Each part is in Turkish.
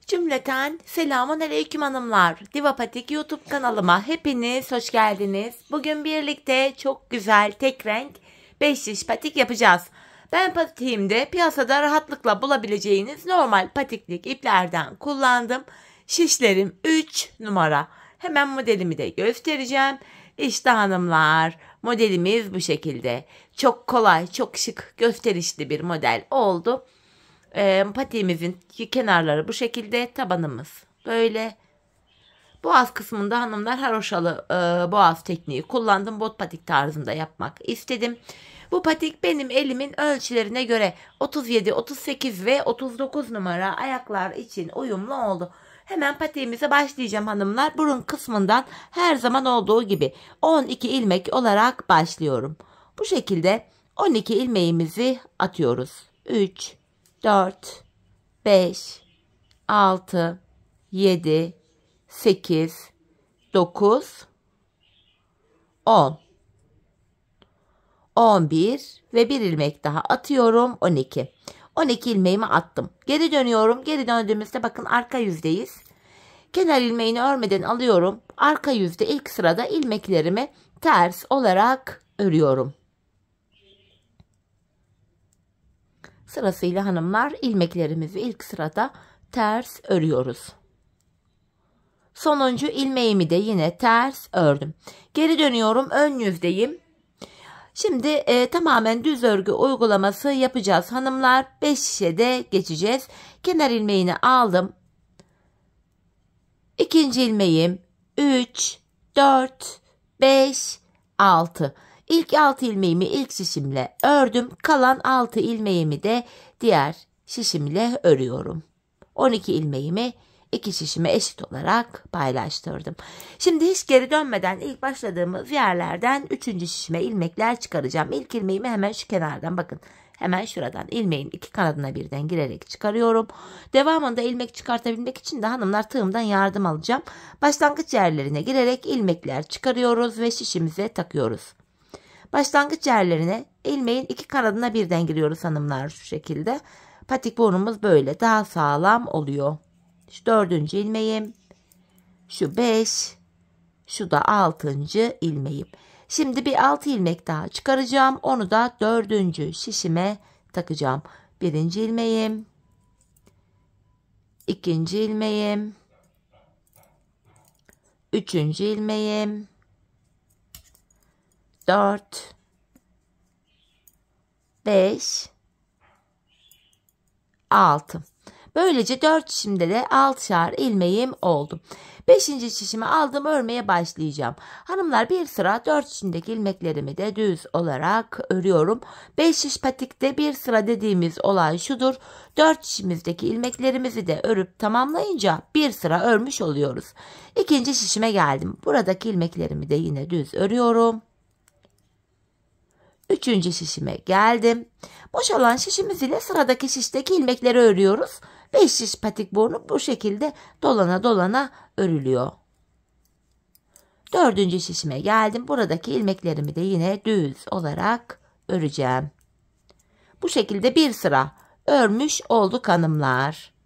Cümleten selamun aleyküm hanımlar. Diva Patik YouTube kanalıma hepiniz hoş geldiniz. Bugün birlikte çok güzel tek renk 5 şiş patik yapacağız. Ben patiğimde piyasada rahatlıkla bulabileceğiniz normal patiklik iplerden kullandım. Şişlerim 3 numara. Hemen modelimi de göstereceğim. İşte hanımlar, modelimiz bu şekilde. Çok kolay, çok şık, gösterişli bir model oldu. Patiğimizin kenarları bu şekilde, tabanımız böyle. Boğaz kısmında hanımlar haroşalı boğaz tekniği kullandım. Bot patik tarzında yapmak istedim. Bu patik benim elimin ölçülerine göre 37, 38 ve 39 numara ayaklar için uyumlu oldu. Hemen patiğimize başlayacağım hanımlar. Burun kısmından her zaman olduğu gibi 12 ilmek olarak başlıyorum. Bu şekilde 12 ilmeğimizi atıyoruz. 3, 4, 5, 6, 7, 8, 9, 10, 11 ve bir ilmek daha atıyorum. 12. 12 ilmeğimi attım. Geri dönüyorum. Geri döndüğümüzde bakın arka yüzdeyiz. Kenar ilmeğini örmeden alıyorum. Arka yüzde ilk sırada ilmeklerimi ters olarak örüyorum. Sırasıyla hanımlar ilmeklerimizi ilk sırada ters örüyoruz. Sonuncu ilmeğimi de yine ters ördüm. Geri dönüyorum, ön yüzdeyim. Şimdi tamamen düz örgü uygulaması yapacağız hanımlar. 5 şişede geçeceğiz. Kenar ilmeğini aldım. İkinci ilmeğim 3, 4, 5, 6. İlk 6 ilmeğimi ilk şişimle ördüm. Kalan 6 ilmeğimi de diğer şişimle örüyorum. 12 ilmeğimi 2 şişime eşit olarak paylaştırdım. Şimdi hiç geri dönmeden ilk başladığımız yerlerden 3. şişime ilmekler çıkaracağım. İlk ilmeğimi hemen şu kenardan bakın. Hemen şuradan ilmeğin iki kanadına birden girerek çıkarıyorum. Devamında ilmek çıkartabilmek için de hanımlar tığımdan yardım alacağım. Başlangıç yerlerine girerek ilmekler çıkarıyoruz ve şişimize takıyoruz. Başlangıç yerlerine ilmeğin iki kanadına birden giriyoruz hanımlar şu şekilde. Patik burnumuz böyle daha sağlam oluyor. Şu 4. ilmeğim, şu 5, şu da 6. ilmeğim. Şimdi bir 6 ilmek daha çıkaracağım. Onu da 4. şişime takacağım. 1. ilmeğim, 2. ilmeğim, 3. ilmeğim, 4, 5, 6. Böylece 4 şişimde de 6'şar ilmeğim oldu. 5. şişimi aldım, örmeye başlayacağım. Hanımlar bir sıra 4 şişimdeki ilmeklerimi de düz olarak örüyorum. 5 şiş patikte bir sıra dediğimiz olay şudur. 4 şişimizdeki ilmeklerimizi de örüp tamamlayınca bir sıra örmüş oluyoruz. 2. şişime geldim. Buradaki ilmeklerimi de yine düz örüyorum. 3. şişime geldim. Boşalan şişimiz ile sıradaki şişteki ilmekleri örüyoruz. 5 şiş patik burnu bu şekilde dolana dolana örülüyor. 4. şişime geldim. Buradaki ilmeklerimi de yine düz olarak öreceğim. Bu şekilde bir sıra örmüş olduk hanımlar.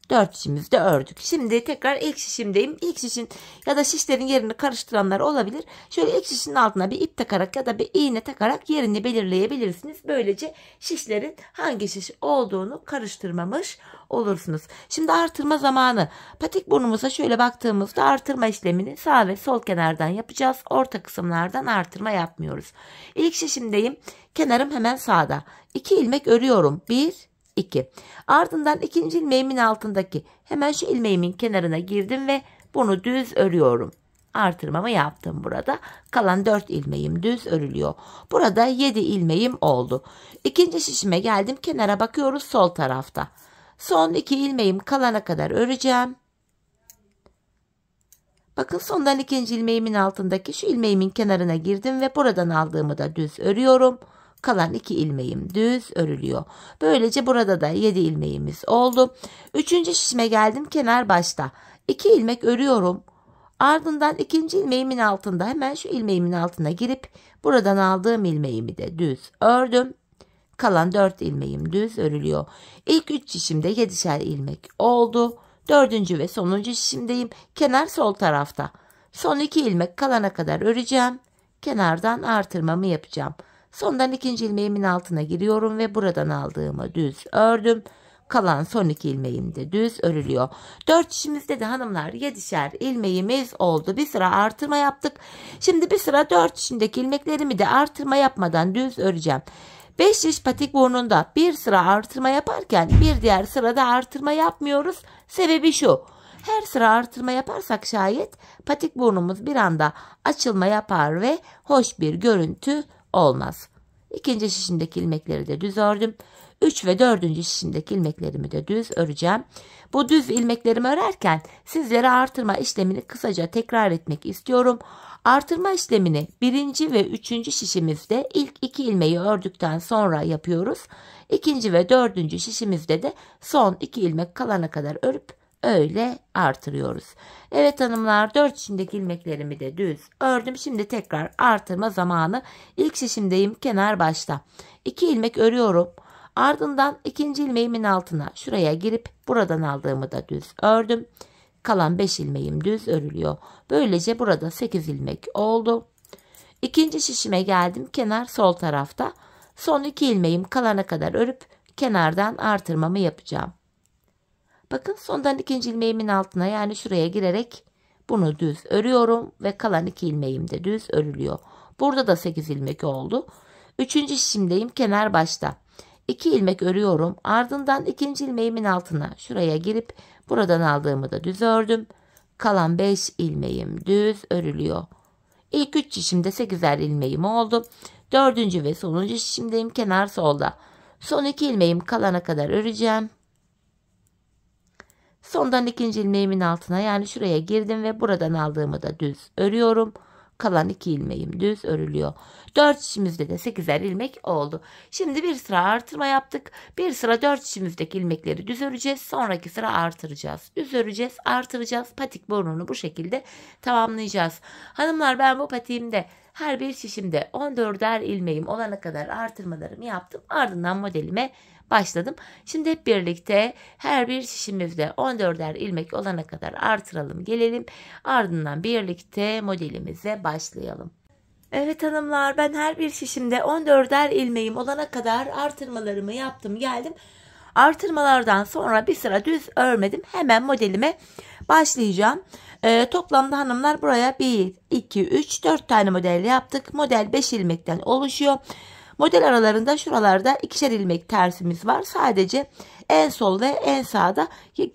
4 şişimizi de ördük. Şimdi tekrar ilk şişimdeyim. İlk şişin ya da şişlerin yerini karıştıranlar olabilir. Şöyle ilk şişin altına bir ip takarak ya da bir iğne takarak yerini belirleyebilirsiniz. Böylece şişlerin hangi şiş olduğunu karıştırmamış olursunuz. Şimdi artırma zamanı. Patik burnumuza şöyle baktığımızda artırma işlemini sağ ve sol kenardan yapacağız. Orta kısımlardan artırma yapmıyoruz. İlk şişimdeyim. Kenarım hemen sağda. 2 ilmek örüyorum. 1, 2. Ardından 2. ilmeğimin altındaki hemen şu ilmeğimin kenarına girdim ve bunu düz örüyorum. Artırmamı yaptım burada. Kalan 4 ilmeğim düz örülüyor. Burada 7 ilmeğim oldu. 2. şişime geldim. Kenara bakıyoruz sol tarafta. Son 2 ilmeğim kalana kadar öreceğim. Bakın sondan 2. ilmeğimin altındaki şu ilmeğimin kenarına girdim ve buradan aldığımı da düz örüyorum. Kalan 2 ilmeğim düz örülüyor. Böylece burada da 7 ilmeğimiz oldu. 3. şişime geldim, kenar başta. 2 ilmek örüyorum. Ardından 2. ilmeğimin altında hemen şu ilmeğimin altına girip buradan aldığım ilmeğimi de düz ördüm. Kalan 4 ilmeğim düz örülüyor. İlk 3 şişimde 7'şer ilmek oldu. 4. ve sonuncu şişimdeyim. Kenar sol tarafta. Son 2 ilmek kalana kadar öreceğim. Kenardan artırmamı yapacağım. Sondan 2. ilmeğimin altına giriyorum ve buradan aldığımı düz ördüm. Kalan son 2 ilmeğim de düz örülüyor. 4 şişimizde de hanımlar 7'şer ilmeğimiz oldu. Bir sıra artırma yaptık. Şimdi bir sıra 4 şişimdeki ilmeklerimi de artırma yapmadan düz öreceğim. 5 şiş patik burnunda bir sıra artırma yaparken bir diğer sırada artırma yapmıyoruz. Sebebi şu. Her sıra artırma yaparsak şayet patik burnumuz bir anda açılma yapar ve hoş bir görüntü olmaz. 2. şişimdeki ilmekleri de düz ördüm. 3 ve 4. şişimdeki ilmeklerimi de düz öreceğim. Bu düz ilmeklerimi örerken sizlere artırma işlemini kısaca tekrar etmek istiyorum. Artırma işlemini 1. ve 3. şişimizde ilk 2 ilmeği ördükten sonra yapıyoruz. 2. ve 4. şişimizde de son 2 ilmek kalana kadar örüp öyle artırıyoruz. Evet hanımlar, 4 şişimdeki ilmeklerimi de düz ördüm. Şimdi tekrar artırma zamanı. İlk şişimdeyim, kenar başta. 2 ilmek örüyorum. Ardından 2. ilmeğimin altına şuraya girip buradan aldığımı da düz ördüm. Kalan 5 ilmeğim düz örülüyor. Böylece burada 8 ilmek oldu. 2. şişime geldim. Kenar sol tarafta. Son 2 ilmeğim kalana kadar örüp kenardan artırmamı yapacağım. Bakın sondan 2. ilmeğimin altına, yani şuraya girerek bunu düz örüyorum ve kalan 2 ilmeğim de düz örülüyor. Burada da 8 ilmek oldu. 3. şişimdeyim, kenar başta. 2 ilmek örüyorum. Ardından 2. ilmeğimin altına şuraya girip buradan aldığımı da düz ördüm. Kalan 5 ilmeğim düz örülüyor. İlk 3 şişimde 8'er ilmeğim oldu. 4. ve sonuncu şişimdeyim, kenar solda. Son 2 ilmeğim kalana kadar öreceğim. Sondan 2. ilmeğimin altına, yani şuraya girdim ve buradan aldığımı da düz örüyorum. Kalan 2 ilmeğim düz örülüyor. 4 şişimizde de 8'er ilmek oldu. Şimdi bir sıra artırma yaptık. Bir sıra 4 şişimizdeki ilmekleri düz öreceğiz. Sonraki sıra artıracağız. Düz öreceğiz, artıracağız. Patik burnunu bu şekilde tamamlayacağız. Hanımlar, ben bu patiğimde her bir şişimde 14'er ilmeğim olana kadar artırmalarımı yaptım. Ardından modelime başladım. Şimdi hep birlikte her bir şişimizde 14'er ilmek olana kadar artıralım, gelelim. Ardından birlikte modelimize başlayalım. Evet hanımlar, ben her bir şişimde 14'er ilmeğim olana kadar artırmalarımı yaptım, geldim. Artırmalardan sonra bir sıra düz örmedim. Hemen modelime başlayacağım. Toplamda hanımlar buraya 1, 2, 3, 4 tane model yaptık. Model 5 ilmekten oluşuyor. Model aralarında şuralarda 2'şer ilmek tersimiz var. Sadece en sol ve en sağda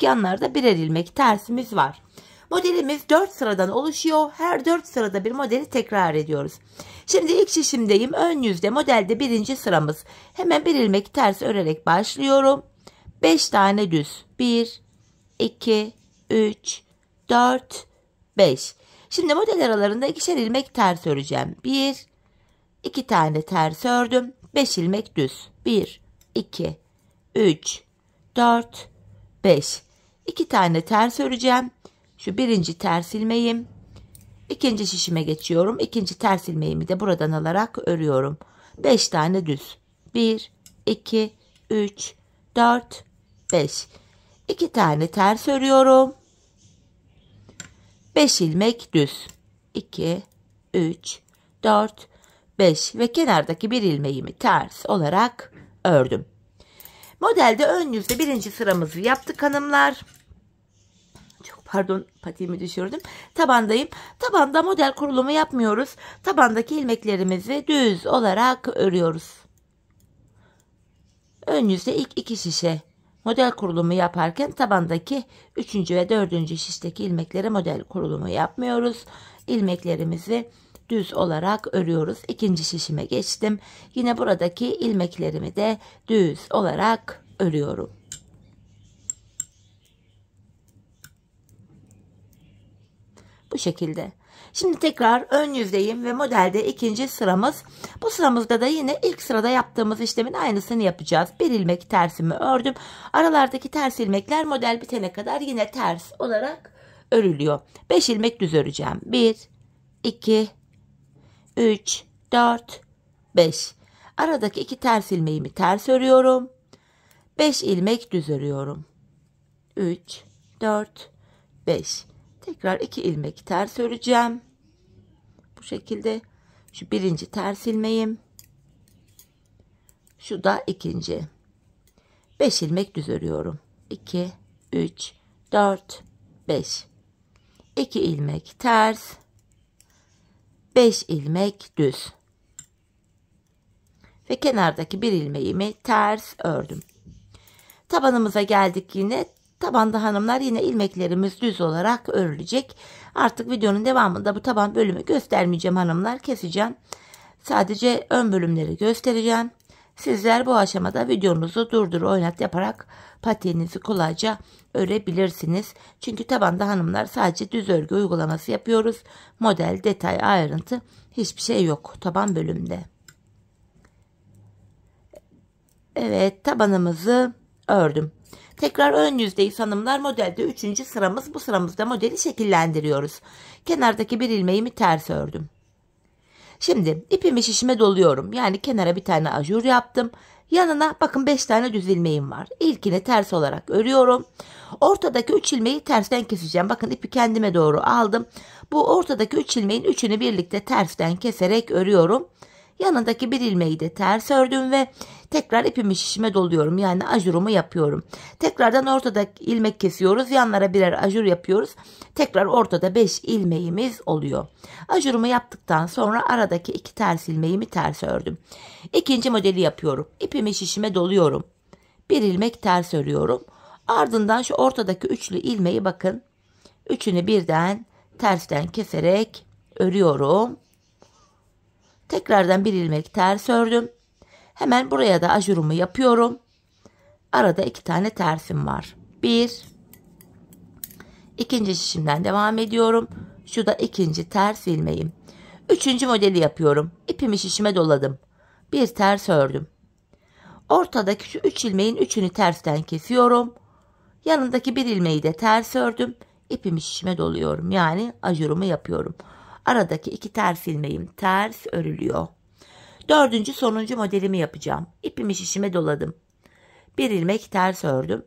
yanlarda birer ilmek tersimiz var. Modelimiz 4 sıradan oluşuyor. Her 4 sırada bir modeli tekrar ediyoruz. Şimdi ilk şişimdeyim. Ön yüzde modelde 1. sıramız. Hemen bir ilmek ters örerek başlıyorum. 5 tane düz. 1, 2, 3, 4, 5. Şimdi model aralarında 2'şer ilmek ters öreceğim. 1, 2 tane ters ördüm. 5 ilmek düz. 1, 2, 3, 4, 5. 2 tane ters öreceğim. Şu birinci ters ilmeğim. İkinci şişime geçiyorum. İkinci ters ilmeğimi de buradan alarak örüyorum. 5 tane düz. 1, 2, 3, 4, 5. 2 tane ters örüyorum. 5 ilmek düz. 2, 3, 4, 5 ve kenardaki bir ilmeğimi ters olarak ördüm. Modelde ön yüzde 1. sıramızı yaptık hanımlar. Çok pardon, patiğimi düşürdüm. Tabandayım. Tabanda model kurulumu yapmıyoruz. Tabandaki ilmeklerimizi düz olarak örüyoruz. Ön yüzde ilk 2 şişe model kurulumu yaparken tabandaki 3. ve 4. şişteki ilmekleri model kurulumu yapmıyoruz. İlmeklerimizi düz olarak örüyoruz. 2. şişime geçtim. Yine buradaki ilmeklerimi de düz olarak örüyorum. Bu şekilde. Şimdi tekrar ön yüzdeyim ve modelde 2. sıramız. Bu sıramızda da yine ilk sırada yaptığımız işlemin aynısını yapacağız. Bir ilmek tersimi ördüm. Aralardaki ters ilmekler model bitene kadar yine ters olarak örülüyor. 5 ilmek düz öreceğim. 1, 2, 3, 4, 5. Aradaki 2 ters ilmeğimi ters örüyorum. 5 ilmek düz örüyorum. 3, 4, 5. Tekrar 2 ilmek ters öreceğim. Bu şekilde. Şu birinci ters ilmeğim. Şu da ikinci. 5 ilmek düz örüyorum. 2, 3, 4, 5. 2 ilmek ters. 5 ilmek düz. Ve kenardaki bir ilmeğimi ters ördüm. Tabanımıza geldik yine. Tabanda hanımlar yine ilmeklerimiz düz olarak örülecek. Artık videonun devamında bu taban bölümü göstermeyeceğim hanımlar. Keseceğim. Sadece ön bölümleri göstereceğim. Sizler bu aşamada videonuzu durdur oynat yaparak patiğinizi kolayca örebilirsiniz. Çünkü tabanda hanımlar sadece düz örgü uygulaması yapıyoruz. Model, detay, ayrıntı hiçbir şey yok taban bölümünde. Evet, tabanımızı ördüm. Tekrar ön yüzdeyiz hanımlar. Modelde 3. sıramız. Bu sıramızda modeli şekillendiriyoruz. Kenardaki bir ilmeğimi ters ördüm. Şimdi ipimi şişime doluyorum. Yani kenara bir tane ajur yaptım. Yanına bakın 5 tane düz ilmeğim var. İlkini ters olarak örüyorum. Ortadaki 3 ilmeği tersten keseceğim. Bakın ipi kendime doğru aldım. Bu ortadaki 3 ilmeğin 3'ünü birlikte tersten keserek örüyorum. Yanındaki bir ilmeği de ters ördüm ve tekrar ipimi şişime doluyorum. Yani ajurumu yapıyorum. Tekrardan ortadaki ilmek kesiyoruz. Yanlara birer ajur yapıyoruz. Tekrar ortada 5 ilmeğimiz oluyor. Ajurumu yaptıktan sonra aradaki 2 ters ilmeğimi ters ördüm. İkinci modeli yapıyorum. İpimi şişime doluyorum. Bir ilmek ters örüyorum. Ardından şu ortadaki üçlü ilmeği bakın. Üçünü birden tersten keserek örüyorum. Tekrardan bir ilmek ters ördüm. Hemen buraya da ajurumu yapıyorum. Arada 2 tane tersim var. Bir. İkinci şişimden devam ediyorum. Şu da ikinci ters ilmeğim. Üçüncü modeli yapıyorum. İpimi şişime doladım. Bir ters ördüm. Ortadaki şu 3 ilmeğin 3'ünü tersten kesiyorum. Yanındaki bir ilmeği de ters ördüm. İpimi şişime doluyorum. Yani ajurumu yapıyorum. Aradaki 2 ters ilmeğim ters örülüyor. Dördüncü sonuncu modelimi yapacağım. İpimi şişime doladım. Bir ilmek ters ördüm.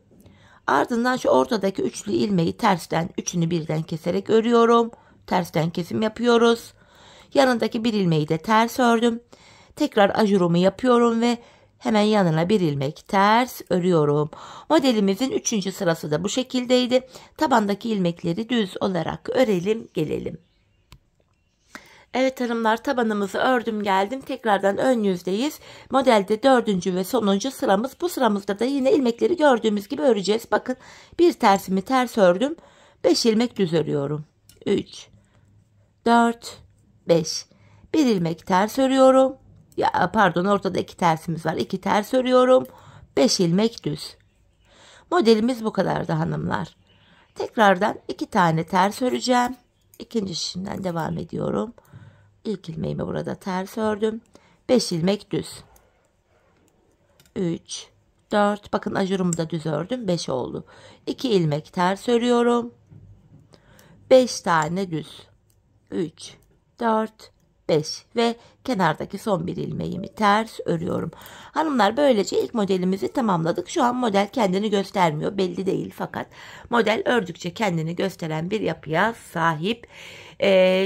Ardından şu ortadaki üçlü ilmeği tersten 3'ünü birden keserek örüyorum. Tersten kesim yapıyoruz. Yanındaki bir ilmeği de ters ördüm. Tekrar ajurumu yapıyorum ve hemen yanına bir ilmek ters örüyorum. Modelimizin 3. sırası da bu şekildeydi. Tabandaki ilmekleri düz olarak örelim gelelim. Evet hanımlar, tabanımızı ördüm geldim. Tekrardan ön yüzdeyiz. Modelde 4. ve sonuncu sıramız. Bu sıramızda da yine ilmekleri gördüğümüz gibi öreceğiz. Bakın bir tersimi ters ördüm. 5 ilmek düz örüyorum. 3, 4, 5. Bir ilmek ters örüyorum. Ya pardon, ortada 2 tersimiz var. 2 ters örüyorum. 5 ilmek düz. Modelimiz bu kadardı hanımlar. Tekrardan 2 tane ters öreceğim. İkinci şişimden devam ediyorum. İlk ilmeğimi burada ters ördüm. 5 ilmek düz. 3, 4. Bakın ajurumu da düz ördüm. 5 oldu. 2 ilmek ters örüyorum. 5 tane düz. 3, 4, 5 ve kenardaki son bir ilmeğimi ters örüyorum. Hanımlar, böylece ilk modelimizi tamamladık. Şu an model kendini göstermiyor. Belli değil fakat model ördükçe kendini gösteren bir yapıya sahip.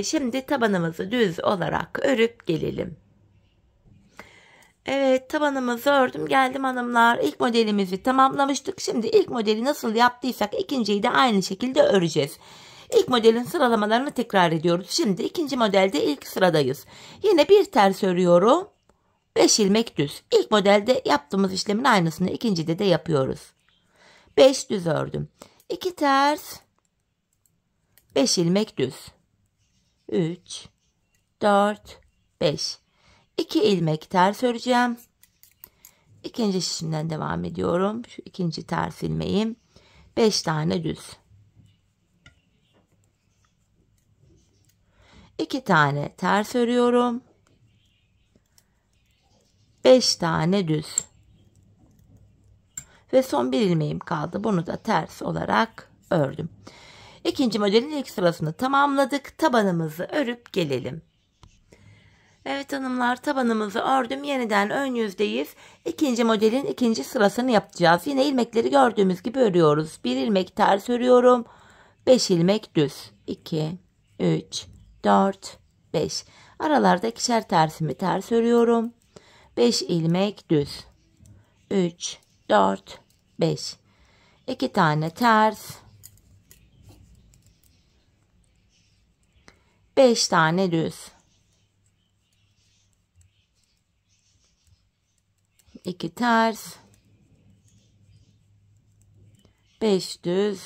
Şimdi tabanımızı düz olarak örüp gelelim. Evet, tabanımızı ördüm geldim hanımlar. İlk modelimizi tamamlamıştık. Şimdi ilk modeli nasıl yaptıysak ikinciyi de aynı şekilde öreceğiz. İlk modelin sıralamalarını tekrar ediyoruz. Şimdi ikinci modelde ilk sıradayız. Yine bir ters örüyorum. 5 ilmek düz. İlk modelde yaptığımız işlemin aynısını ikincide de yapıyoruz. 5 düz ördüm. 2 ters. 5 ilmek düz. 3, 4, 5. 2 ilmek ters öreceğim. İkinci şişimden devam ediyorum. Şu ikinci ters ilmeğim. 5 tane düz. 2 tane ters örüyorum. 5 tane düz. Ve son bir ilmeğim kaldı. Bunu da ters olarak ördüm. İkinci modelin ilk sırasını tamamladık. Tabanımızı örüp gelelim. Evet hanımlar, tabanımızı ördüm. Yeniden ön yüzdeyiz. İkinci modelin ikinci sırasını yapacağız. Yine ilmekleri gördüğümüz gibi örüyoruz. Bir ilmek ters örüyorum. 5 ilmek düz. 2, 3, 4, 5. Aralarda ikişer tersimi ters örüyorum. 5 ilmek düz. 3, 4, 5. 2 tane ters. 5 tane düz. 2 ters, 5 düz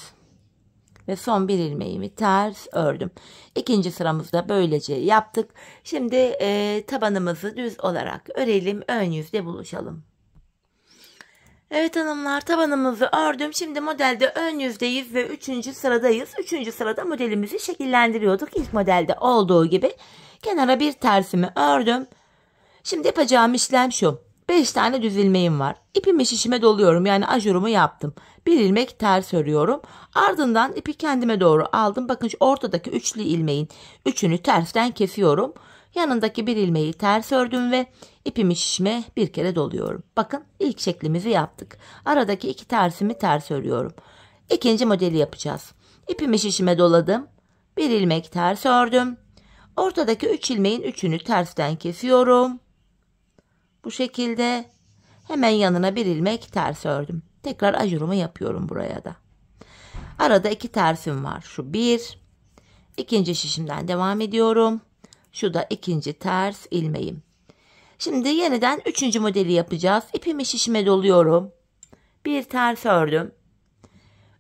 ve son bir ilmeğimi ters ördüm. İkinci sıramızda böylece yaptık. Şimdi tabanımızı düz olarak örelim. Ön yüzde buluşalım. Evet hanımlar, tabanımızı ördüm. Şimdi modelde ön yüzdeyiz ve 3. sıradayız. 3. sırada modelimizi şekillendiriyorduk. İlk modelde olduğu gibi kenara bir tersimi ördüm. Şimdi yapacağım işlem şu. 5 tane düz ilmeğim var. İpimi şişime doluyorum. Yani ajurumu yaptım. Bir ilmek ters örüyorum. Ardından ipi kendime doğru aldım. Bakın şu ortadaki üçlü ilmeğin üçünü tersten kesiyorum. Yanındaki bir ilmeği ters ördüm ve ipimi şişime bir kere doluyorum. Bakın ilk şeklimizi yaptık. Aradaki iki tersimi ters örüyorum. İkinci modeli yapacağız. İpimi şişime doladım. Bir ilmek ters ördüm. Ortadaki üç ilmeğin üçünü tersten kesiyorum. Bu şekilde hemen yanına bir ilmek ters ördüm. Tekrar ajurumu yapıyorum buraya da. Arada iki tersim var. Şu bir. İkinci şişimden devam ediyorum. Şu da ikinci ters ilmeğim. Şimdi yeniden üçüncü modeli yapacağız. İpimi şişime doluyorum. Bir ters ördüm.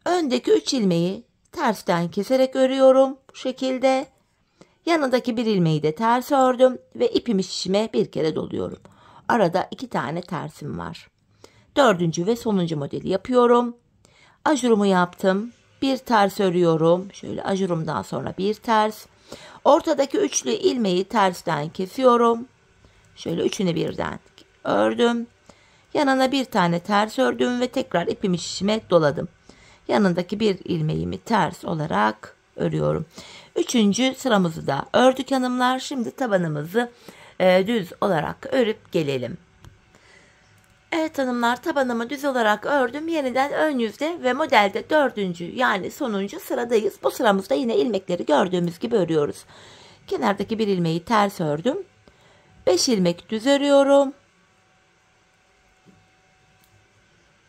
Öndeki üç ilmeği tersten keserek örüyorum. Bu şekilde. Yanındaki bir ilmeği de ters ördüm ve ipimi şişime bir kere doluyorum. Arada iki tane tersim var. Dördüncü ve sonuncu modeli yapıyorum. Ajurumu yaptım. Bir ters örüyorum. Şöyle ajurumdan sonra bir ters. Ortadaki üçlü ilmeği tersten kesiyorum. Şöyle üçünü birden ördüm. Yanına bir tane ters ördüm ve tekrar ipimi şişime doladım. Yanındaki bir ilmeğimi ters olarak örüyorum. Üçüncü sıramızı da ördük hanımlar. Şimdi tabanımızı düz olarak örüp gelelim. Evet hanımlar, tabanımı düz olarak ördüm. Yeniden ön yüzde ve modelde dördüncü yani sonuncu sıradayız. Bu sıramızda yine ilmekleri gördüğümüz gibi örüyoruz. Kenardaki bir ilmeği ters ördüm. 5 ilmek düz örüyorum.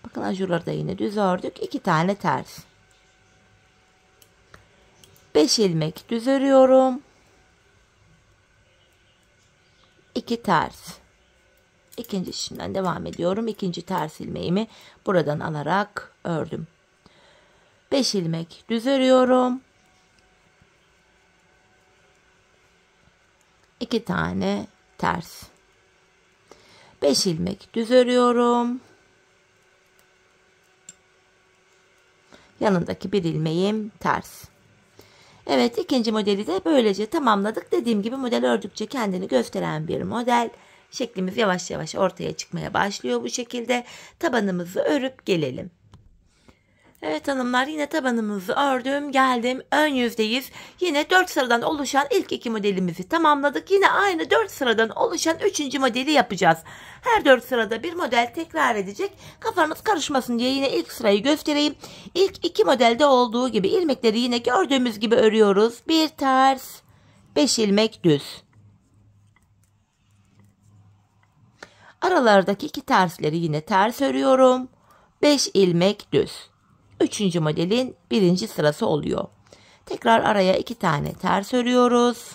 Bakın ajurları da yine düz ördük. 2 tane ters. 5 ilmek düz örüyorum. 2 ters. İkinci şişimden devam ediyorum. İkinci ters ilmeğimi buradan alarak ördüm. 5 ilmek düz örüyorum. 2 tane ters. 5 ilmek düz örüyorum. Yanındaki bir ilmeğim ters. Evet, ikinci modeli de böylece tamamladık. Dediğim gibi model ördükçe kendini gösteren bir model. Şeklimiz yavaş yavaş ortaya çıkmaya başlıyor bu şekilde. Tabanımızı örüp gelelim. Evet hanımlar, yine tabanımızı ördüm. Geldim ön yüzdeyiz. Yine 4 sıradan oluşan ilk iki modelimizi tamamladık. Yine aynı 4 sıradan oluşan 3. modeli yapacağız. Her 4 sırada bir model tekrar edecek. Kafanız karışmasın diye yine ilk sırayı göstereyim. İlk iki modelde olduğu gibi ilmekleri yine gördüğümüz gibi örüyoruz. Bir ters, 5 ilmek düz. Aralardaki iki tersleri yine ters örüyorum. 5 ilmek düz. 3. modelin 1. sırası oluyor. Tekrar araya 2 tane ters örüyoruz.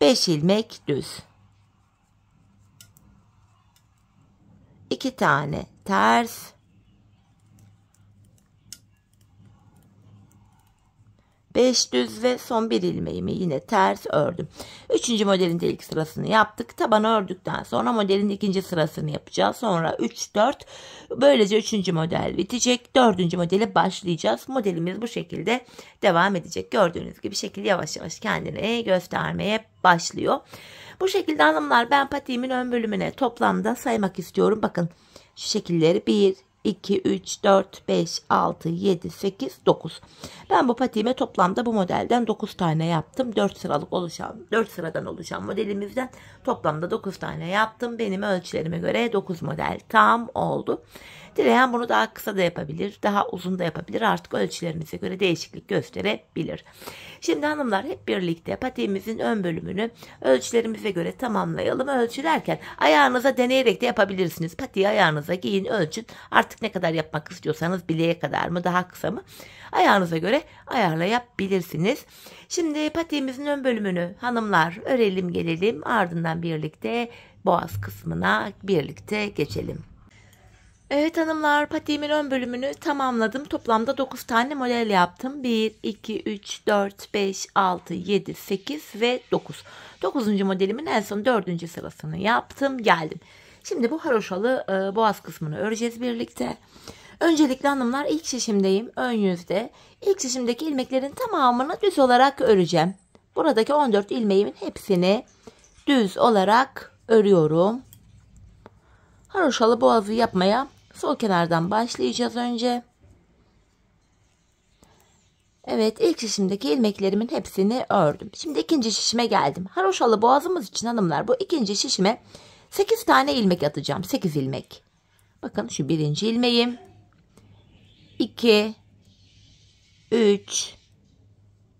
5 ilmek düz. 2 tane ters. 5 düz ve son bir ilmeğimi yine ters ördüm. 3. modelin de ilk sırasını yaptık. Tabanı ördükten sonra modelin ikinci sırasını yapacağız. Sonra 3, 4. Böylece 3. model bitecek. 4. modele başlayacağız. Modelimiz bu şekilde devam edecek. Gördüğünüz gibi şekil yavaş yavaş kendini göstermeye başlıyor. Bu şekilde hanımlar, ben patiğimin ön bölümüne toplamda saymak istiyorum. Bakın şu şekilleri 1, 2, 3, 4, 5, 6, 7, 8, 9. Ben bu patiğime toplamda bu modelden 9 tane yaptım. 4 sıradan oluşan modelimizden toplamda 9 tane yaptım. Benim ölçülerime göre 9 model tam oldu. Dileyen bunu daha kısa da yapabilir, daha uzun da yapabilir. Artık ölçülerinize göre değişiklik gösterebilir. Şimdi hanımlar hep birlikte patiğimizin ön bölümünü ölçülerimize göre tamamlayalım. Ölçü derken ayağınıza deneyerek de yapabilirsiniz. Patiği ayağınıza giyin, ölçün. Artık ne kadar yapmak istiyorsanız, bileğe kadar mı, daha kısa mı? Ayağınıza göre ayarlayabilirsiniz. Şimdi patiğimizin ön bölümünü hanımlar örelim gelelim. Ardından birlikte boğaz kısmına birlikte geçelim. Evet hanımlar, patiğimin ön bölümünü tamamladım. Toplamda 9 tane model yaptım. 1, 2, 3, 4, 5, 6, 7, 8 ve 9. 9. modelimin en son 4. sırasını yaptım. Geldim. Şimdi bu haroşalı boğaz kısmını öreceğiz birlikte. Öncelikle hanımlar ilk şişimdeyim. Ön yüzde. İlk şişimdeki ilmeklerin tamamını düz olarak öreceğim. Buradaki 14 ilmeğimin hepsini düz olarak örüyorum. Haroşalı boğazı yapmaya sol kenardan başlayacağız önce. Evet, ilk şişimdeki ilmeklerimin hepsini ördüm. Şimdi ikinci şişime geldim. Haroşalı boğazımız için hanımlar bu ikinci şişime 8 tane ilmek atacağım. 8 ilmek. Bakın şu birinci ilmeğim. 2, 3,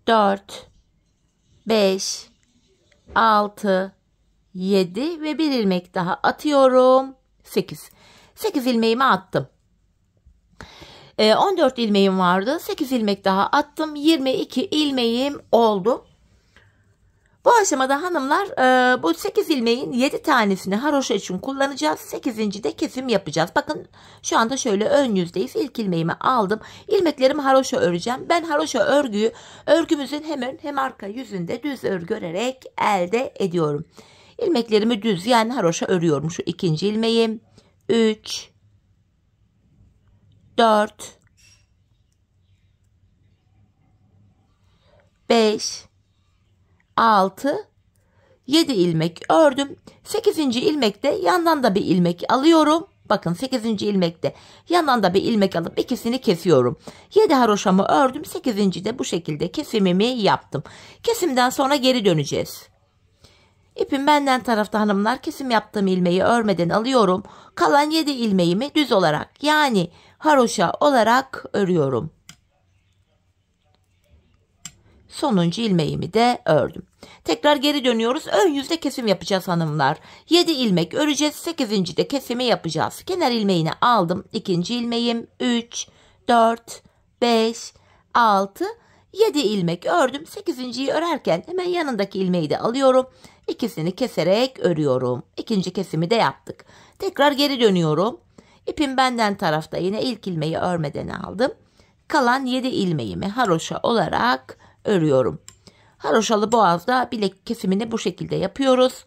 4, 5, 6, 7 ve bir ilmek daha atıyorum. 8. 8 ilmeğimi attım. 14 ilmeğim vardı. 8 ilmek daha attım. 22 ilmeğim oldu. Bu aşamada hanımlar bu 8 ilmeğin 7 tanesini haroşa için kullanacağız. 8. de kesim yapacağız. Bakın şu anda şöyle ön yüzdeyiz. İlk ilmeğimi aldım. İlmeklerimi haroşa öreceğim. Ben haroşa örgüyü örgümüzün hem ön hem arka yüzünde düz örgü örerek elde ediyorum. İlmeklerimi düz yani haroşa örüyorum. Şu ikinci ilmeğim. 3, 4, 5, 6, 7 ilmek ördüm. 8. ilmekte yandan da bir ilmek alıyorum. Bakın 8. ilmekte yandan da bir ilmek alıp ikisini kesiyorum. 7 haroşamı ördüm. 8. de bu şekilde kesimimi yaptım. Kesimden sonra geri döneceğiz. İpim benden tarafta hanımlar, kesim yaptığım ilmeği örmeden alıyorum. Kalan 7 ilmeğimi düz olarak yani haroşa olarak örüyorum. Sonuncu ilmeğimi de ördüm. Tekrar geri dönüyoruz. Ön yüzde kesim yapacağız hanımlar. 7 ilmek öreceğiz. 8. de kesimi yapacağız. Kenar ilmeğini aldım. İkinci ilmeğim 3, 4, 5, 6, 7 ilmek ördüm. 8.'yi örerken hemen yanındaki ilmeği de alıyorum. İkisini keserek örüyorum. İkinci kesimi de yaptık. Tekrar geri dönüyorum. İpim benden tarafta, yine ilk ilmeği örmeden aldım. Kalan 7 ilmeğimi haroşa olarak örüyorum. Haroşalı boğazda bilek kesimini bu şekilde yapıyoruz.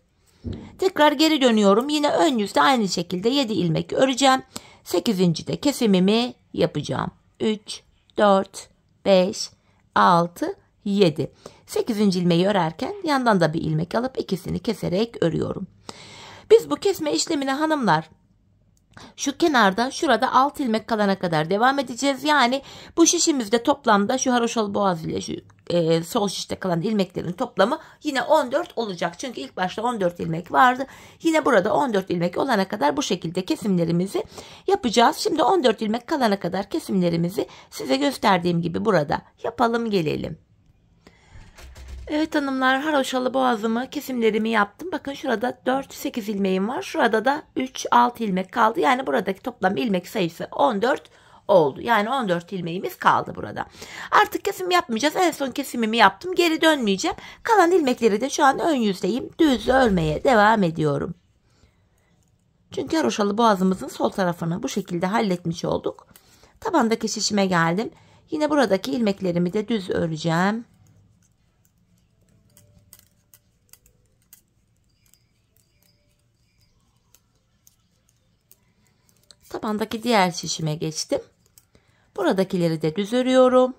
Tekrar geri dönüyorum. Yine ön yüzde aynı şekilde 7 ilmek öreceğim. 8. de kesimimi yapacağım. 3, 4, 5, 6, 7. 8. ilmeği örerken yandan da bir ilmek alıp ikisini keserek örüyorum. Biz bu kesme işlemine hanımlar şu kenarda şurada 6 ilmek kalana kadar devam edeceğiz. Yani bu şişimizde toplamda şu haroşalı boğaz ile şu sol şişte kalan ilmeklerin toplamı yine 14 olacak. Çünkü ilk başta 14 ilmek vardı. Yine burada 14 ilmek olana kadar bu şekilde kesimlerimizi yapacağız. Şimdi 14 ilmek kalana kadar kesimlerimizi size gösterdiğim gibi burada yapalım gelelim. Evet hanımlar, haroşalı boğazımı kesimlerimi yaptım. Bakın şurada 4-8 ilmeğim var. Şurada da 3-6 ilmek kaldı. Yani buradaki toplam ilmek sayısı 14 oldu. Yani 14 ilmeğimiz kaldı burada. Artık kesim yapmayacağız. En son kesimimi yaptım. Geri dönmeyeceğim. Kalan ilmekleri de şu an ön yüzdeyim. Düz örmeye devam ediyorum. Çünkü haroşalı boğazımızın sol tarafını bu şekilde halletmiş olduk. Tabandaki şişime geldim. Yine buradaki ilmeklerimi de düz öreceğim. Tabandaki diğer şişime geçtim. Buradakileri de düz örüyorum.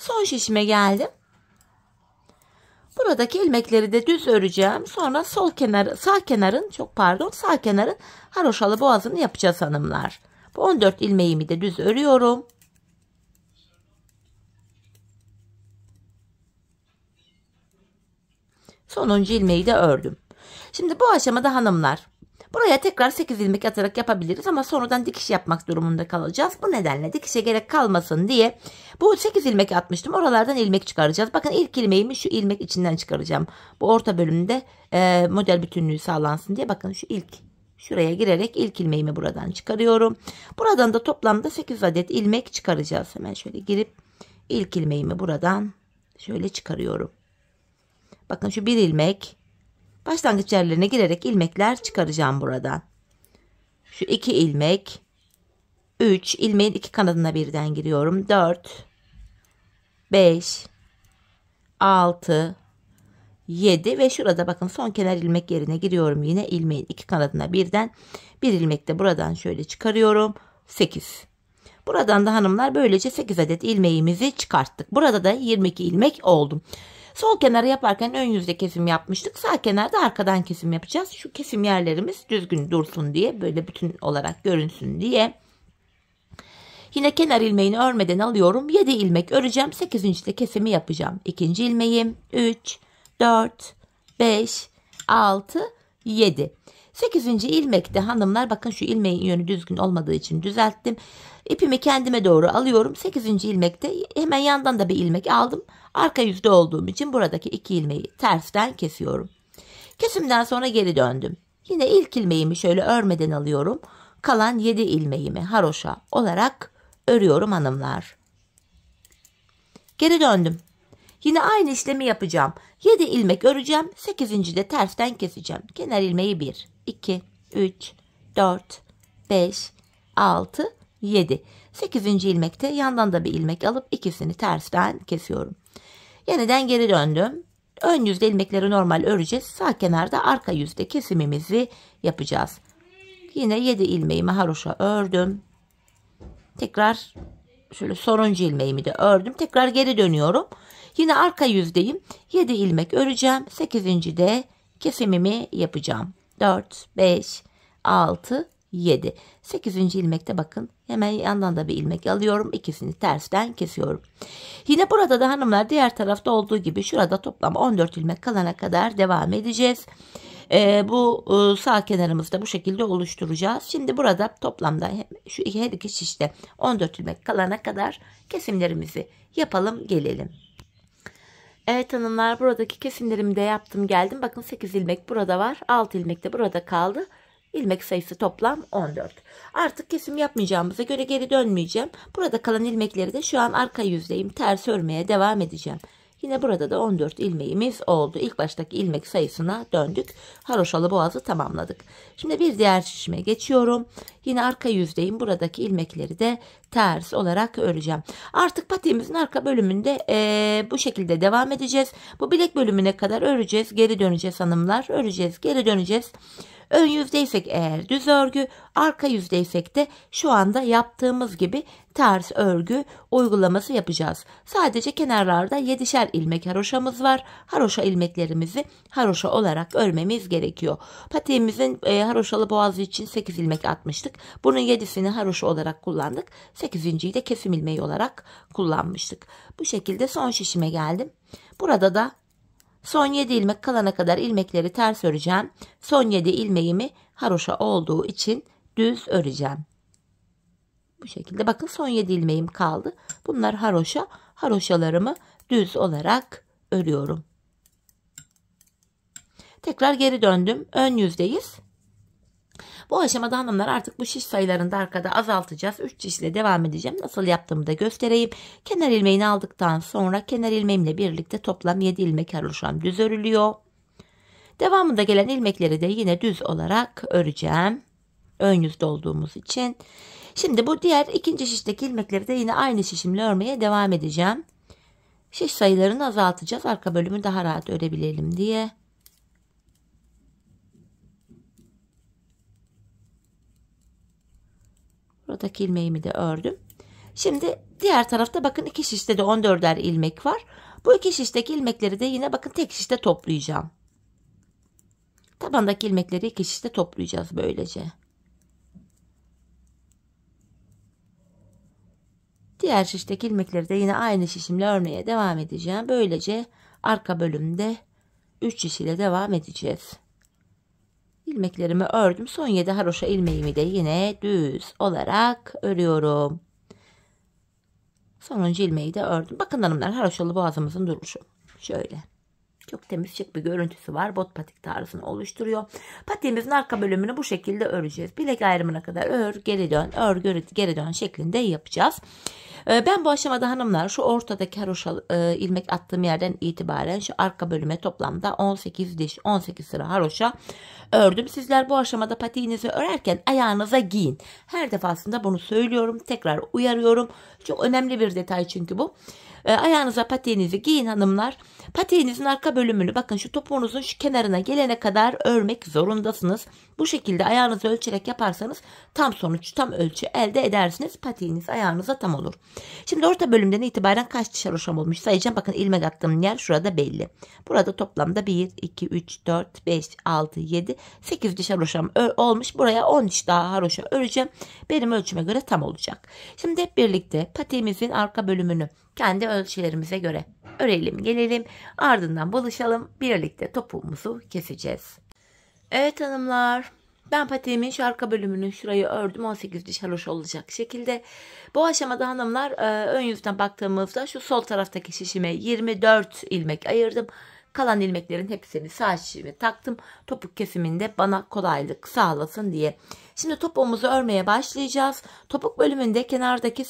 Son şişime geldim. Buradaki ilmekleri de düz öreceğim. Sonra sağ kenarın haroşalı boğazını yapacağız hanımlar. Bu 14 ilmeğimi de düz örüyorum. Sonuncu ilmeği de ördüm. Şimdi bu aşamada hanımlar, buraya tekrar 8 ilmek atarak yapabiliriz ama sonradan dikiş yapmak durumunda kalacağız. Bu nedenle dikişe gerek kalmasın diye bu 8 ilmek atmıştım. Oralardan ilmek çıkaracağız. Bakın ilk ilmeğimi şu ilmek içinden çıkaracağım. Bu orta bölümde model bütünlüğü sağlansın diye bakın şuraya girerek ilk ilmeğimi buradan çıkarıyorum. Buradan da toplamda 8 adet ilmek çıkaracağız. Hemen şöyle girip ilk ilmeğimi buradan şöyle çıkarıyorum. Bakın şu bir ilmek. Başlangıç yerlerine girerek ilmekler çıkaracağım buradan. Şu 2 ilmek. 3 ilmeğin 2 kanadına birden giriyorum. 4 5 6 7 ve şurada bakın son kenar ilmek yerine giriyorum yine ilmeğin 2 kanadına birden. Bir ilmek de buradan şöyle çıkarıyorum. 8. Buradan da hanımlar böylece 8 adet ilmeğimizi çıkarttık. Burada da 22 ilmek oldu. Sol kenarı yaparken ön yüzde kesim yapmıştık. Sağ kenarda arkadan kesim yapacağız. Şu kesim yerlerimiz düzgün dursun diye, böyle bütün olarak görünsün diye. Yine kenar ilmeğini örmeden alıyorum. 7 ilmek öreceğim. 8. de kesimi yapacağım. İkinci ilmeğim 3, 4, 5, 6, 7. 8. ilmekte hanımlar bakın şu ilmeğin yönü düzgün olmadığı için düzelttim. İpimi kendime doğru alıyorum. 8. ilmekte hemen yandan da bir ilmek aldım. Arka yüzde olduğum için buradaki 2 ilmeği tersten kesiyorum. Kesimden sonra geri döndüm. Yine ilk ilmeğimi şöyle örmeden alıyorum. Kalan 7 ilmeğimi haroşa olarak örüyorum hanımlar. Geri döndüm. Yine aynı işlemi yapacağım. 7 ilmek öreceğim. 8. de tersten keseceğim. Kenar ilmeği 1, 2, 3, 4, 5, 6, 7. 8. ilmekte yandan da bir ilmek alıp ikisini tersten kesiyorum. Yeniden geri döndüm. Ön yüzde ilmekleri normal öreceğiz. Sağ kenarda arka yüzde kesimimizi yapacağız. Yine 7 ilmeğimi haroşa ördüm. Tekrar şöyle sonuncu ilmeğimi de ördüm. Tekrar geri dönüyorum. Yine arka yüzdeyim. 7 ilmek öreceğim. 8. de kesimimi yapacağım. 4, 5, 6, 7. 8. ilmekte bakın hemen yandan da bir ilmek alıyorum. İkisini tersten kesiyorum. Yine burada da hanımlar diğer tarafta olduğu gibi şurada toplam 14 ilmek kalana kadar devam edeceğiz. Bu sağ kenarımızda bu şekilde oluşturacağız. Şimdi burada toplamda şu her iki şişte 14 ilmek kalana kadar kesimlerimizi yapalım gelelim. Evet hanımlar, buradaki kesimlerimi de yaptım geldim. Bakın 8 ilmek burada var. 6 ilmek de burada kaldı. İlmek sayısı toplam 14. Artık kesim yapmayacağımıza göre geri dönmeyeceğim. Burada kalan ilmekleri de şu an arka yüzdeyim. Ters örmeye devam edeceğim. Yine burada da 14 ilmeğimiz oldu. İlk baştaki ilmek sayısına döndük. Haroşalı boğazı tamamladık. Şimdi bir diğer şişime geçiyorum. Yine arka yüzdeyim. Buradaki ilmekleri de ters olarak öreceğim. Artık patiğimizin arka bölümünde bu şekilde devam edeceğiz. Bu bilek bölümüne kadar öreceğiz. Geri döneceğiz hanımlar. Öreceğiz, geri döneceğiz. Ön yüzdeysek eğer düz örgü, arka yüzdeysek de şu anda yaptığımız gibi ters örgü uygulaması yapacağız. Sadece kenarlarda 7'şer ilmek haroşamız var. Haroşa ilmeklerimizi haroşa olarak örmemiz gerekiyor. Patiğimizin haroşalı boğazı için 8 ilmek atmıştık. Bunun 7'sini haroşa olarak kullandık. 8.'yi de kesim ilmeği olarak kullanmıştık. Bu şekilde son şişime geldim. Burada da son 7 ilmek kalana kadar ilmekleri ters öreceğim. Son 7 ilmeğimi haroşa olduğu için düz öreceğim. Bu şekilde bakın son 7 ilmeğim kaldı. Bunlar haroşa. Haroşalarımı düz olarak örüyorum. Tekrar geri döndüm. Ön yüzdeyiz. Bu aşamada hanımlar artık bu şiş sayılarını da arkada azaltacağız. 3 şiş ile devam edeceğim. Nasıl yaptığımı da göstereyim. Kenar ilmeğini aldıktan sonra kenar ilmeğimle birlikte toplam 7 ilmek haroşam düz örülüyor. Devamında gelen ilmekleri de yine düz olarak öreceğim. Ön yüzde olduğumuz için. Şimdi bu diğer ikinci şişteki ilmekleri de yine aynı şişimle örmeye devam edeceğim. Şiş sayılarını azaltacağız. Arka bölümü daha rahat örebilelim diye. Buradaki ilmeğimi de ördüm. Şimdi diğer tarafta bakın 2 şişte de 14'er ilmek var. Bu 2 şişteki ilmekleri de yine bakın tek şişte toplayacağım. Tabandaki ilmekleri 2 şişte toplayacağız böylece. Diğer şişteki ilmekleri de yine aynı şişimle örmeye devam edeceğim. Böylece arka bölümde 3 şiş ile devam edeceğiz. İlmeklerimi ördüm. Son 7 haroşa ilmeğimi de yine düz olarak örüyorum. Sonuncu ilmeği de ördüm. Bakın hanımlar, haroşalı boğazımızın duruşu. Şöyle. Çok temiz, şık bir görüntüsü var. Bot patik tarzını oluşturuyor. Patiğimizin arka bölümünü bu şekilde öreceğiz. Bilek ayrımına kadar ör, geri dön, ör, geri dön şeklinde yapacağız. Ben bu aşamada hanımlar şu ortadaki haroşa ilmek attığım yerden itibaren şu arka bölüme toplamda 18 diş, 18 sıra haroşa ördüm. Sizler bu aşamada patiğinizi örerken ayağınıza giyin. Her defasında bunu söylüyorum. Tekrar uyarıyorum. Çok önemli bir detay çünkü bu. Ayağınıza patiğinizi giyin hanımlar. Patiğinizin arka bölümünü bakın şu topuğunuzun şu kenarına gelene kadar örmek zorundasınız. Bu şekilde ayağınızı ölçerek yaparsanız tam sonuç, tam ölçü elde edersiniz. Patiğiniz ayağınıza tam olur. Şimdi orta bölümden itibaren kaç diş haroşam olmuş sayacağım. Bakın ilmek attığım yer şurada belli. Burada toplamda 1, 2, 3, 4, 5, 6, 7, 8 diş haroşam olmuş. Buraya 10 diş daha haroşa öreceğim. Benim ölçüme göre tam olacak. Şimdi hep birlikte patiğimizin arka bölümünü kendi ölçülerimize göre örelim, gelelim. Ardından buluşalım. Birlikte topuğumuzu keseceğiz. Evet hanımlar. Ben patiğimin şu arka bölümünü şurayı ördüm. 18 diş haroşa olacak şekilde. Bu aşamada hanımlar ön yüzden baktığımızda şu sol taraftaki şişime 24 ilmek ayırdım. Kalan ilmeklerin hepsini sağ şişime taktım. Topuk kesiminde bana kolaylık sağlasın diye. Şimdi topuğumuzu örmeye başlayacağız. Topuk bölümünde kenardaki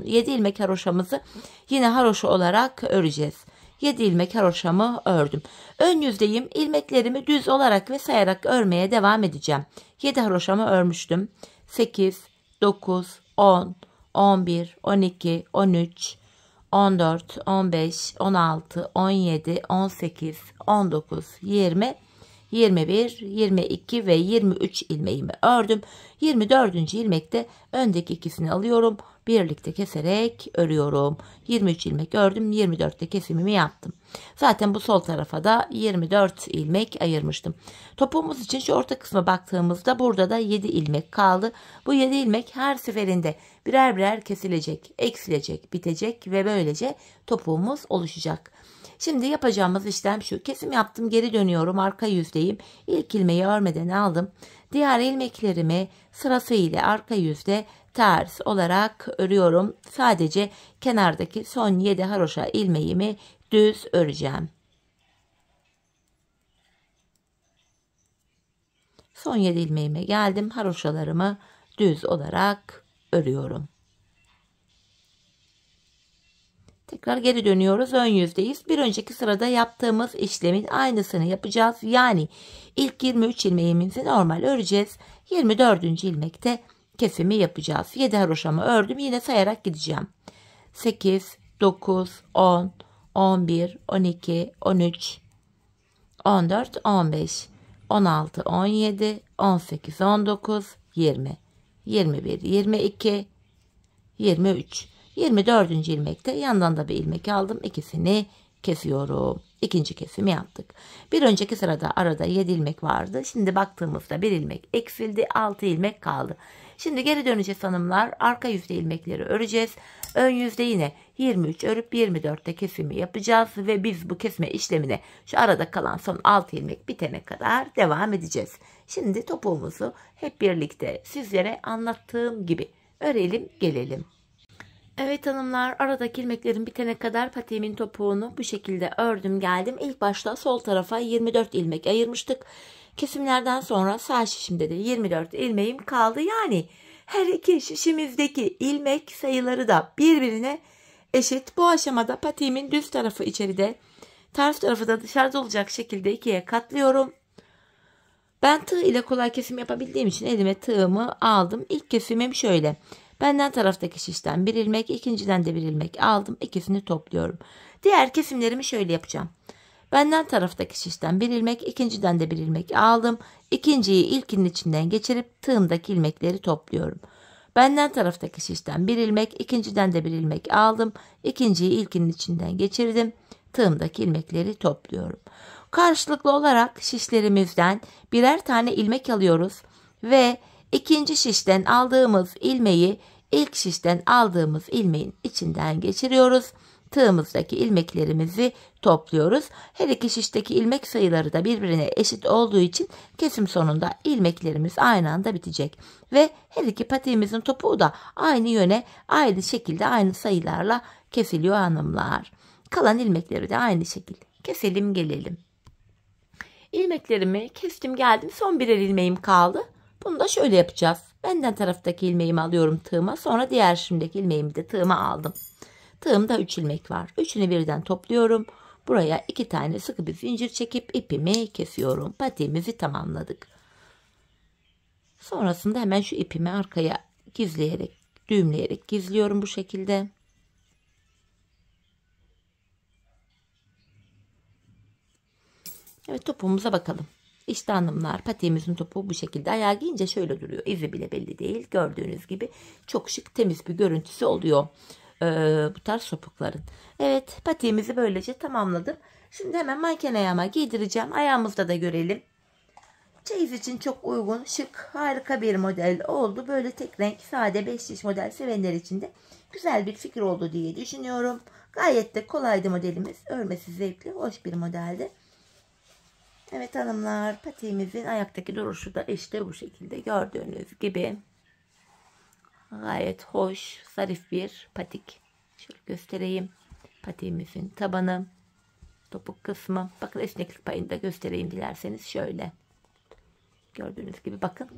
7 ilmek haroşamızı yine haroşa olarak öreceğiz. 7 ilmek haroşamı ördüm. Ön yüzdeyim. İlmeklerimi düz olarak ve sayarak örmeye devam edeceğim. 7 haroşamı örmüştüm. 8, 9, 10, 11, 12, 13, 14, 15, 16, 17, 18, 19, 20, 21, 22 ve 23 ilmeğimi ördüm. 24. ilmekte öndeki ikisini alıyorum. Birlikte keserek örüyorum. 23 ilmek ördüm. 24'te kesimimi yaptım. Zaten bu sol tarafa da 24 ilmek ayırmıştım. Topuğumuz için şu orta kısma baktığımızda burada da 7 ilmek kaldı. Bu 7 ilmek her seferinde birer birer kesilecek, eksilecek, bitecek ve böylece topuğumuz oluşacak. Şimdi yapacağımız işlem şu. Kesim yaptım, geri dönüyorum, arka yüzdeyim. İlk ilmeği örmeden aldım. Diğer ilmeklerimi sırasıyla arka yüzde ters olarak örüyorum. Sadece kenardaki son 7 haroşa ilmeğimi düz öreceğim. Son 7 ilmeğime geldim. Haroşalarımı düz olarak örüyorum. Tekrar geri dönüyoruz. Ön yüzdeyiz. Bir önceki sırada yaptığımız işlemin aynısını yapacağız. Yani ilk 23 ilmeğimizi normal öreceğiz. 24. ilmekte kesimi yapacağız. 7 haroşamı ördüm. Yine sayarak gideceğim. 8, 9, 10, 11, 12, 13, 14, 15, 16, 17, 18, 19, 20, 21, 22, 23. 24. ilmekte yandan da bir ilmek aldım. İkisini kesiyorum. İkinci kesimi yaptık. Bir önceki sırada arada 7 ilmek vardı. Şimdi baktığımızda bir ilmek eksildi. 6 ilmek kaldı. Şimdi geri döneceğiz hanımlar. Arka yüzde ilmekleri öreceğiz. Ön yüzde yine 23 örüp 24'te kesimi yapacağız. Ve biz bu kesme işlemine şu arada kalan son 6 ilmek bitene kadar devam edeceğiz. Şimdi topuğumuzu hep birlikte sizlere anlattığım gibi örelim, gelelim. Evet hanımlar, aradaki ilmeklerin bitene kadar patiğimin topuğunu bu şekilde ördüm geldim. İlk başta sol tarafa 24 ilmek ayırmıştık. Kesimlerden sonra sağ şişimde de 24 ilmeğim kaldı. Yani her iki şişimizdeki ilmek sayıları da birbirine eşit. Bu aşamada patiğimin düz tarafı içeride, ters tarafı da dışarıda olacak şekilde ikiye katlıyorum. Ben tığ ile kolay kesim yapabildiğim için elime tığımı aldım. İlk kesimim şöyle. Benden taraftaki şişten bir ilmek, ikinciden de bir ilmek aldım. İkisini topluyorum. Diğer kesimlerimi şöyle yapacağım. Benden taraftaki şişten bir ilmek, ikinciden de bir ilmek aldım. İkinciyi ilkinin içinden geçirip tığımdaki ilmekleri topluyorum. Benden taraftaki şişten bir ilmek, ikinciden de bir ilmek aldım. İkinciyi ilkinin içinden geçirdim. Tığımdaki ilmekleri topluyorum. Karşılıklı olarak şişlerimizden birer tane ilmek alıyoruz ve ikinci şişten aldığımız ilmeği ilk şişten aldığımız ilmeğin içinden geçiriyoruz. Tığımızdaki ilmeklerimizi topluyoruz. Her iki şişteki ilmek sayıları da birbirine eşit olduğu için kesim sonunda ilmeklerimiz aynı anda bitecek. Ve her iki patiğimizin topuğu da aynı yöne, aynı şekilde, aynı sayılarla kesiliyor hanımlar. Kalan ilmekleri de aynı şekilde keselim gelelim. İlmeklerimi kestim geldim. Son birer ilmeğim kaldı. Bunu da şöyle yapacağız. Benden taraftaki ilmeğimi alıyorum tığıma. Sonra diğer şimdiki ilmeğimi de tığıma aldım. Tığımda 3 ilmek var. Üçünü birden topluyorum. Buraya 2 tane sıkı bir zincir çekip ipimi kesiyorum. Patiğimizi tamamladık. Sonrasında hemen şu ipimi arkaya gizleyerek, düğümleyerek gizliyorum bu şekilde. Evet, topuğumuza bakalım. İşte hanımlar, patiğimizin topuğu bu şekilde. Ayağı giyince şöyle duruyor. İzi bile belli değil. Gördüğünüz gibi çok şık, temiz bir görüntüsü oluyor bu tarz topukların. Evet, patiğimizi böylece tamamladım. Şimdi hemen manken ayağıma giydireceğim. Ayağımızda da görelim. Çeyiz için çok uygun, şık, harika bir model oldu. Böyle tek renk, sade 5 diş model sevenler için de güzel bir fikir oldu diye düşünüyorum. Gayet de kolaydı modelimiz. Örmesi zevkli, hoş bir modeldi. Evet hanımlar, patiğimizin ayaktaki duruşu da işte bu şekilde gördüğünüz gibi. Gayet hoş, zarif bir patik. Şöyle göstereyim. Patiğimizin tabanı, topuk kısmı. Bakın, esneklik payını da göstereyim dilerseniz şöyle. Gördüğünüz gibi bakın.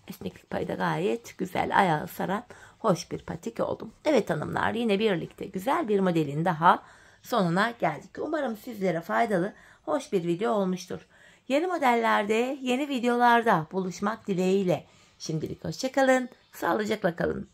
Esneklik payı da gayet güzel, ayağı saran hoş bir patik oldum. Evet hanımlar, yine birlikte güzel bir modelin daha sonuna geldik. Umarım sizlere faydalı, hoş bir video olmuştur. Yeni modellerde, yeni videolarda buluşmak dileğiyle. Şimdilik hoşça kalın, sağlıcakla kalın.